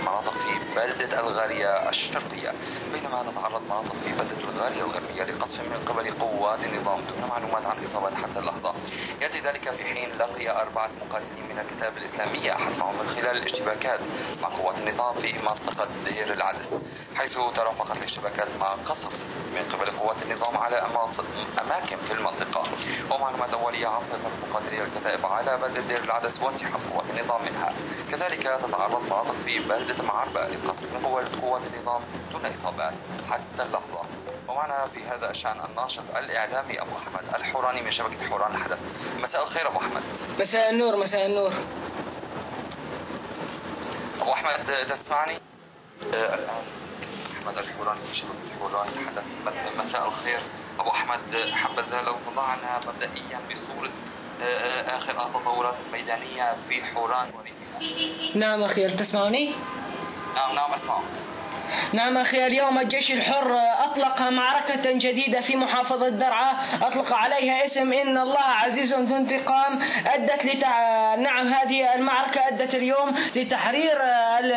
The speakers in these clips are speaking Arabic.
مناطق في بلدة الغارية الشرقية، بينما تتعرض مناطق في بلدة الغارية الغربية لقصف من قبل قوات النظام دون معلومات عن إصابات حتى اللحظة. يأتي ذلك في حين لقي 4 مقاتلين من الكتائب الإسلامية حتفهم من خلال الاشتباكات مع قوات النظام في منطقة دير العدس، حيث ترافقت الاشتباكات مع قصف من قبل قوات النظام على أماكن في المنطقة. ومعلومات أولية عن سيطرة مقاتلي الكتائب على بلدة دير العدس وانسحاب قوات النظام منها. كذلك تتعرض مناطق في بلدة معربة للقصف من قبل قوات النظام دون إصابات حتى اللحظة. ومعنا في هذا الشأن الناشط الإعلامي أبو أحمد الحوراني من شبكة حوران الحدث. مساء الخير أبو أحمد. مساء النور. مساء النور أبو أحمد، تسمعني؟ الآن أحمد الحوراني من شبكة حوران الحدث. مساء الخير أبو أحمد، حبذا لو وضعنا مبدئيا بصورة آخر التطورات الميدانية في حوران وريفها. نعم أخي، هل تسمعني؟ نعم أسمع. نعم أخي، اليوم الجيش الحر أطلق معركة جديدة في محافظة درعا، أطلق عليها اسم إن الله عزيز ذو انتقام. نعم، هذه المعركة أدت اليوم لتحرير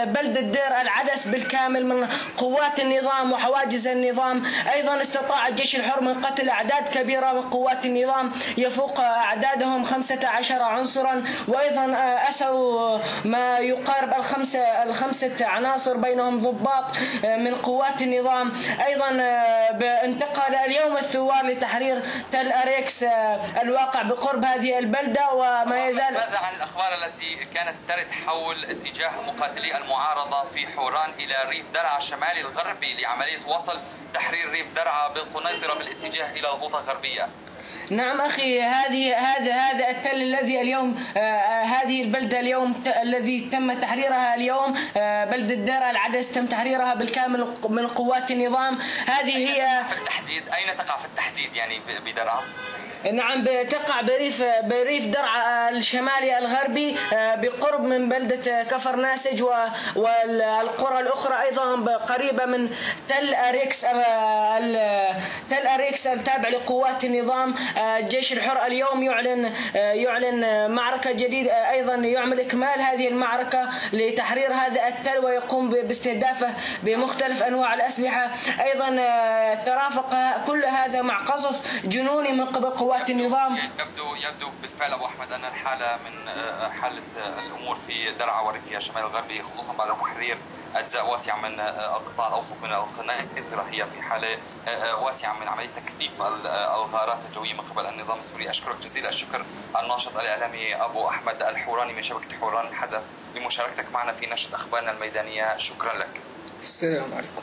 بلدة دير العدس بالكامل من قوات النظام وحواجز النظام. أيضا استطاع الجيش الحر من قتل أعداد كبيرة من قوات النظام يفوق أعدادهم 15 عنصرا، وأيضا أسروا ما يقارب الخمسة عناصر بينهم ضباط من قوات النظام. أيضا انتقل اليوم الثوار لتحرير تل أريكس الواقع بقرب هذه البلدة. وما يزال. ماذا عن الأخبار التي كانت ترد حول اتجاه مقاتلي المعارضة في حوران إلى ريف درعا الشمالي الغربي لعملية وصل تحرير ريف درعا بالقنيطرة بالاتجاه إلى الغوطة الغربية؟ نعم أخي، هذا التل الذي اليوم هذه البلدة اليوم الذي تم تحريرها اليوم، بلدة دير العدس تم تحريرها بالكامل من قوات النظام. هذه هي في التحديد أين تقع في التحديد يعني بدرعا؟ نعم، تقع بريف درعا الشمالي الغربي بقرب من بلدة كفر ناسج والقرى الأخرى أيضا قريبة من تل أريكس التابع لقوات النظام. الجيش الحر اليوم يعلن معركة جديدة، أيضا يعمل إكمال هذه المعركة لتحرير هذا التل ويقوم باستهدافه بمختلف أنواع الأسلحة. أيضا ترافق كل هذا مع قصف جنوني من قبل قوات النظام. يبدو بالفعل أبو أحمد أن الحالة من حالة الأمور في درعا وريفها الشمال الغربي، خصوصا بعد تحرير أجزاء واسعة من القطاع الأوسط من القنيطرة، هي في حالة واسعة من عملية تكثيف الغارات الجوية من قبل النظام السوري. أشكرك جزيل الشكر الناشط الإعلامي أبو أحمد الحوراني من شبكة حوران الحدث لمشاركتك معنا في نشر أخبارنا الميدانية. شكرا لك. السلام عليكم.